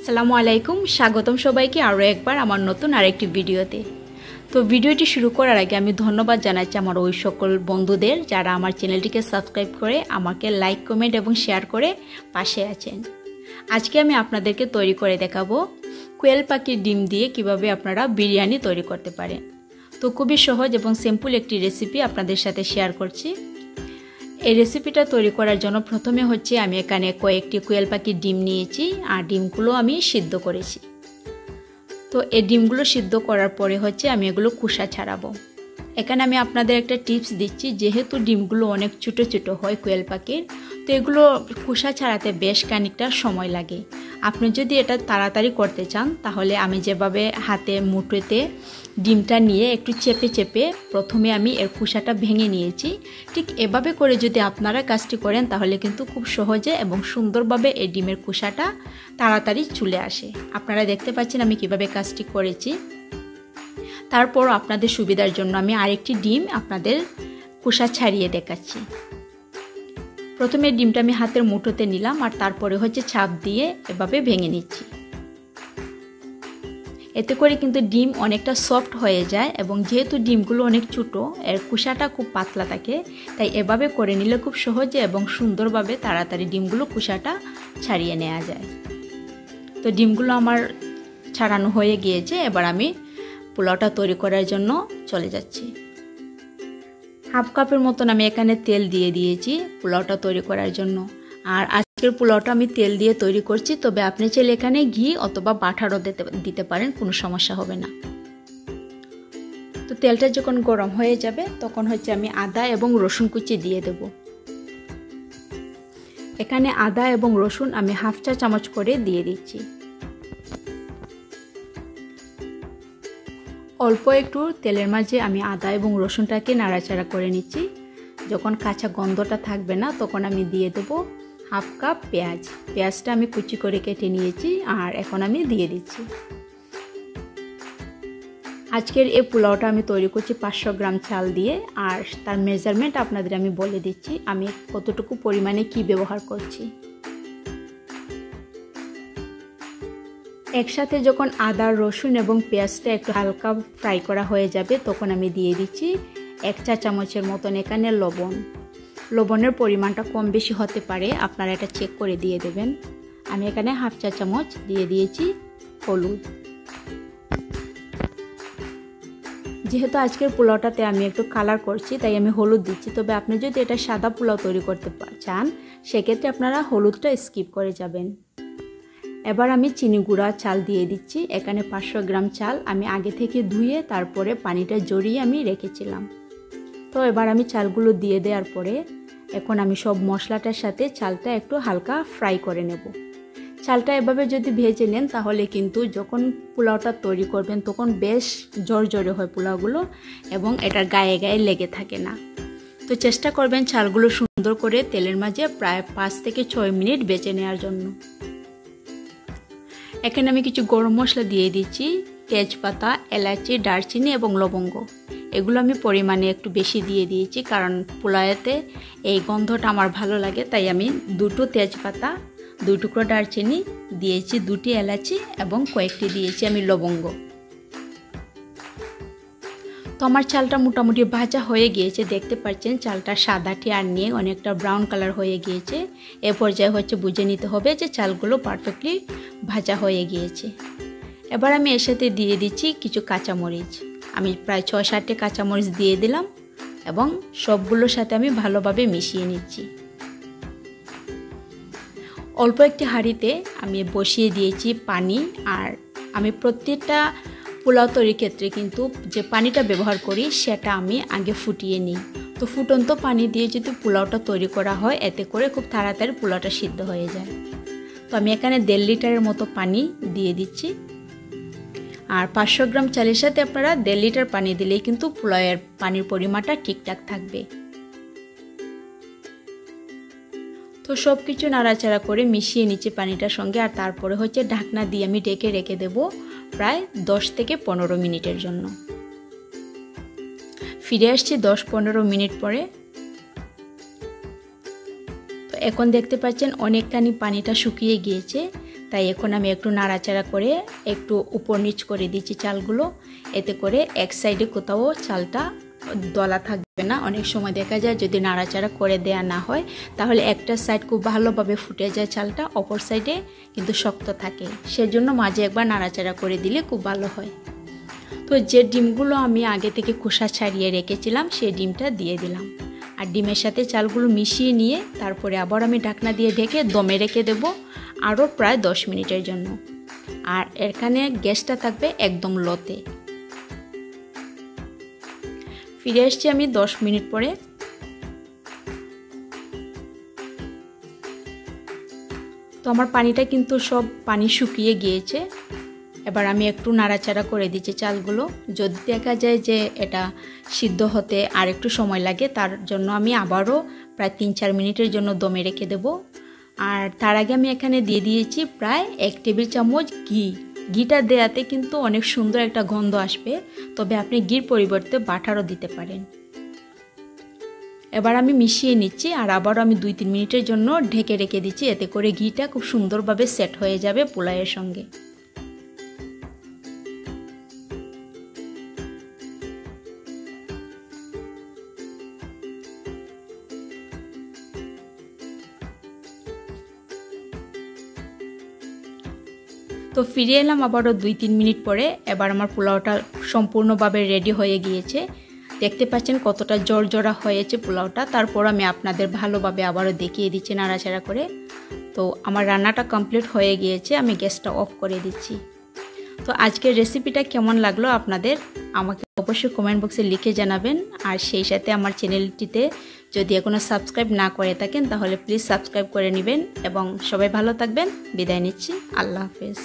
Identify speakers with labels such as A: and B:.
A: আসসালামু আলাইকুম, স্বাগতম সবাইকে আরও একবার আমার নতুন আরেকটি ভিডিওতে। তো ভিডিওটি শুরু করার আগে আমি ধন্যবাদ জানাচ্ছি আমার ওই সকল বন্ধুদের যারা আমার চ্যানেলটিকে সাবস্ক্রাইব করে আমাকে লাইক, কমেন্ট এবং শেয়ার করে পাশে আছেন। আজকে আমি আপনাদেরকে তৈরি করে দেখাবো কোয়েল পাখির ডিম দিয়ে কিভাবে আপনারা বিরিয়ানি তৈরি করতে পারেন। তো খুবই সহজ এবং সিম্পল একটি রেসিপি আপনাদের সাথে শেয়ার করছি। এই রেসিপিটা তৈরি করার জন্য প্রথমে আমি এখানে কয়েকটি কোয়েল পাখির ডিম নিয়েছি আর ডিমগুলো আমি সিদ্ধ করেছি। তো এই ডিমগুলো সিদ্ধ করার পরে আমি এগুলো খোসা ছাড়াবো। এখানে আমি আপনাদের একটা টিপস দিচ্ছি, যেহেতু ডিমগুলো অনেক ছোটো ছোটো হয় কোয়েল পাখির, তো এগুলো খোসা ছাড়াতে বেশ খানিকটা সময় লাগে। আপনি যদি এটা তাড়াতাড়ি করতে চান তাহলে আমি যেভাবে হাতে মুঠোতে ডিমটা নিয়ে একটু চেপে চেপে প্রথমে আমি এর খোসাটা ভেঙে নিয়েছি, ঠিক এভাবে করে যদি আপনারা কাজটি করেন তাহলে কিন্তু খুব সহজে এবং সুন্দরভাবে এই ডিমের খোসাটা তাড়াতাড়ি চলে আসে। আপনারা দেখতে পাচ্ছেন আমি কিভাবে কাজটি করেছি। তারপর আপনাদের সুবিধার জন্য আমি আরেকটি ডিম আপনাদের খোসা ছাড়িয়ে দেখাচ্ছি। প্রথমে ডিমটা আমি হাতের মুঠোতে নিলাম আর তারপরে চাপ দিয়ে এভাবে ভেঙে নিচ্ছি। এতে করে কিন্তু ডিম অনেকটা সফট হয়ে যায় এবং যেহেতু ডিমগুলো অনেক ছোটো, এর খোসাটা খুব পাতলা থাকে, তাই এভাবে করে নিলে খুব সহজে এবং সুন্দরভাবে তাড়াতাড়ি ডিমগুলো খোসাটা ছাড়িয়ে নেওয়া যায়। তো ডিমগুলো আমার ছাড়ানো হয়ে গিয়েছে। এবার আমি পোলাওটা তৈরি করার জন্য চলে যাচ্ছি। হাফ কাপের মতন আমি এখানে তেল দিয়ে দিয়েছি পোলাওটা তৈরি করার জন্য। আর আজকের পোলাওটা আমি তেল দিয়ে তৈরি করছি, তবে আপনি চাইলে এখানে ঘি অথবা বাটারও দিতে পারেন, কোনো সমস্যা হবে না। তো তেলটা যখন গরম হয়ে যাবে তখন আমি আদা এবং রসুন কুচি দিয়ে দেব। এখানে আদা এবং রসুন আমি হাফ চা চামচ করে দিয়ে দিচ্ছি। অল্প একটু তেলের মাঝে আমি আদা এবং রসুনটাকে নাড়াচাড়া করে নিচ্ছি। যখন কাঁচা গন্ধটা থাকবে না তখন আমি দিয়ে দেব হাফ কাপ পেঁয়াজ। পেঁয়াজটা আমি কুচি করে কেটে নিয়েছি আর এখন আমি দিয়ে দিচ্ছি। আজকের এই পোলাওটা আমি তৈরি করছি 500 গ্রাম চাল দিয়ে, আর তার মেজারমেন্ট আপনাদের আমি বলে দিচ্ছি আমি কতটুকু পরিমাণে কি ব্যবহার করছি। একসাথে যখন আদা, রসুন এবং পেঁয়াজটা একটু হালকা ফ্রাই করা হয়ে যাবে তখন আমি দিয়ে দিচ্ছি 1 চা চামচের মতন এখানে লবণ। লবণের পরিমাণটা কম বেশি হতে পারে, আপনারা এটা চেক করে দিয়ে দেবেন। আমি এখানে হাফ চা চামচ দিয়ে দিয়েছি হলুদ। যেহেতু আজকের পোলাওটাতে আমি একটু কালার করছি তাই আমি হলুদ দিচ্ছি, তবে আপনি যদি এটা সাদা পোলাও তৈরি করতে চান সেক্ষেত্রে আপনারা হলুদটা স্কিপ করে যাবেন। এবার আমি চিনি গুঁড়া চাল দিয়ে দিচ্ছি। এখানে 500 গ্রাম চাল আমি আগে থেকে ধুয়ে তারপরে পানিটা জড়িয়ে আমি রেখেছিলাম। তো এবার আমি চালগুলো দিয়ে দেওয়ার পরে এখন আমি সব মশলাটার সাথে চালটা একটু হালকা ফ্রাই করে নেব। চালটা এভাবে যদি ভেজে নেন তাহলে কিন্তু যখন পোলাওটা তৈরি করবেন তখন বেশ জড়জড়ে হয় পোলাওগুলো এবং এটার গায়ে গায়ে লেগে থাকে না। তো চেষ্টা করবেন চালগুলো সুন্দর করে তেলের মাঝে প্রায় 5 থেকে 6 মিনিট ভেজে নেওয়ার জন্য। এখানে আমি কিছু গরম মশলা দিয়ে দিচ্ছি, তেজপাতা, এলাচি, দারচিনি এবং লবঙ্গ। এগুলো আমি পরিমাণে একটু বেশি দিয়ে দিয়েছি কারণ পোলাওতে এই গন্ধটা আমার ভালো লাগে, তাই আমি 2টো তেজপাতা, 2 টুকরো দারচিনি দিয়েছি, 2টি এলাচি এবং কয়েকটি দিয়েছি আমি লবঙ্গ। তো আমার চালটা মোটামুটি ভাজা হয়ে গিয়েছে, দেখতে পাচ্ছেন চালটা সাদাটি আর নিয়ে অনেকটা ব্রাউন কালার হয়ে গিয়েছে। এ পর্যায়ে বুঝে নিতে হবে যে চালগুলো পারফেক্টলি ভাজা হয়ে গিয়েছে। এবার আমি এর সাথে দিয়ে দিচ্ছি কিছু কাঁচামরিচ। আমি প্রায় 6-7টি কাঁচামরিচ দিয়ে দিলাম এবং সবগুলোর সাথে আমি ভালোভাবে মিশিয়ে নিচ্ছি। অল্প একটি হাঁড়িতে আমি বসিয়ে দিয়েছি পানি, আর আমি প্রত্যেকটা পোলাও তৈরির ক্ষেত্রে কিন্তু যে পানিটা ব্যবহার করি সেটা আমি আগে ফুটিয়ে নিই। তো ফুটন্ত পানি দিয়ে যদি পোলাওটা তৈরি করা হয় এতে করে খুব তাড়াতাড়ি পোলাওটা সিদ্ধ হয়ে যায়। তো আমি এখানে 1.5 লিটারের মতো পানি দিয়ে দিচ্ছি। আর 500 গ্রাম চালের সাথে আপনারা 1.5 লিটার পানি দিলেই কিন্তু পোলাওয়ের পানির পরিমাণটা ঠিকঠাক থাকবে। তো সব কিছু নাড়াচাড়া করে মিশিয়ে নিচ্ছি পানিটার সঙ্গে, আর তারপরে ঢাকনা দিয়ে আমি ঢেকে রেখে দেব প্রায় 10 থেকে 15 মিনিটের জন্য। ফিরে আসছি 10-15 মিনিট পরে। তো এখন দেখতে পাচ্ছেন অনেকখানি পানিটা শুকিয়ে গিয়েছে, তাই এখন আমি একটু নাড়াচাড়া করে একটু উপর নিচ করে দিচ্ছি চালগুলো, এতে করে এক সাইডে কোথাও চালটা দলা থাকবে না। অনেক সময় দেখা যায় যদি নাড়াচাড়া করে দেয়া না হয় তাহলে একটা সাইড খুব ভালোভাবে ফুটে যায় চালটা, অপর সাইডে কিন্তু শক্ত থাকে। সেজন্য মাঝে একবার নাড়াচাড়া করে দিলে খুব ভালো হয়। তো যে ডিমগুলো আমি আগে থেকে খোসা ছাড়িয়ে রেখেছিলাম সেই ডিমটা দিয়ে দিলাম, আর ডিমের সাথে চালগুলো মিশিয়ে নিয়ে তারপরে আবার আমি ঢাকনা দিয়ে ঢেকে দমে রেখে দেব আরও প্রায় 10 মিনিটের জন্য। আর এখানে গ্যাসটা থাকবে একদম লোতে। ফিরে আসছি আমি 10 মিনিট পরে। তো আমার পানিটা কিন্তু সব পানি শুকিয়ে গিয়েছে। এবার আমি একটু নাড়াচাড়া করে দিচ্ছি চালগুলো। যদি দেখা যায় যে এটা সিদ্ধ হতে আর একটু সময় লাগে, তার জন্য আমি আবারও প্রায় 3-4 মিনিটের জন্য দমে রেখে দেব। আর তার আগে আমি এখানে দিয়ে দিয়েছি প্রায় 1 টেবিল চামচ ঘি। ঘিটা দেওয়াতে কিন্তু অনেক সুন্দর একটা গন্ধ আসবে, তবে আপনি ঘির পরিবর্তে বাটারও দিতে পারেন। এবার আমি মিশিয়ে নিচ্ছি আর আবারও আমি 2-3 মিনিটের জন্য ঢেকে রেখে দিচ্ছি, এতে করে ঘিটা খুব সুন্দরভাবে সেট হয়ে যাবে পোলাওয়ের সঙ্গে। তো ফিরে এলাম আবারও 2-3 মিনিট পরে। এবার আমার পোলাওটা সম্পূর্ণভাবে রেডি হয়ে গিয়েছে। দেখতে পাচ্ছেন কতটা জড়জড়া হয়েছে পোলাওটা। তারপর আমি আপনাদের ভালোভাবে আবারও দেখিয়ে দিচ্ছি নাড়াচাড়া করে। তো আমার রান্নাটা কমপ্লিট হয়ে গিয়েছে, আমি গ্যাসটা অফ করে দিচ্ছি। তো আজকের রেসিপিটা কেমন লাগলো আপনাদের আমাকে অবশ্যই কমেন্ট বক্সে লিখে জানাবেন। আর সেই সাথে আমার চ্যানেলটিতে যদি এখনও সাবস্ক্রাইব না করে থাকেন তাহলে প্লিজ সাবস্ক্রাইব করে নেবেন। এবং সবাই ভালো থাকবেন। বিদায় নিচ্ছি। আল্লাহ হাফেজ।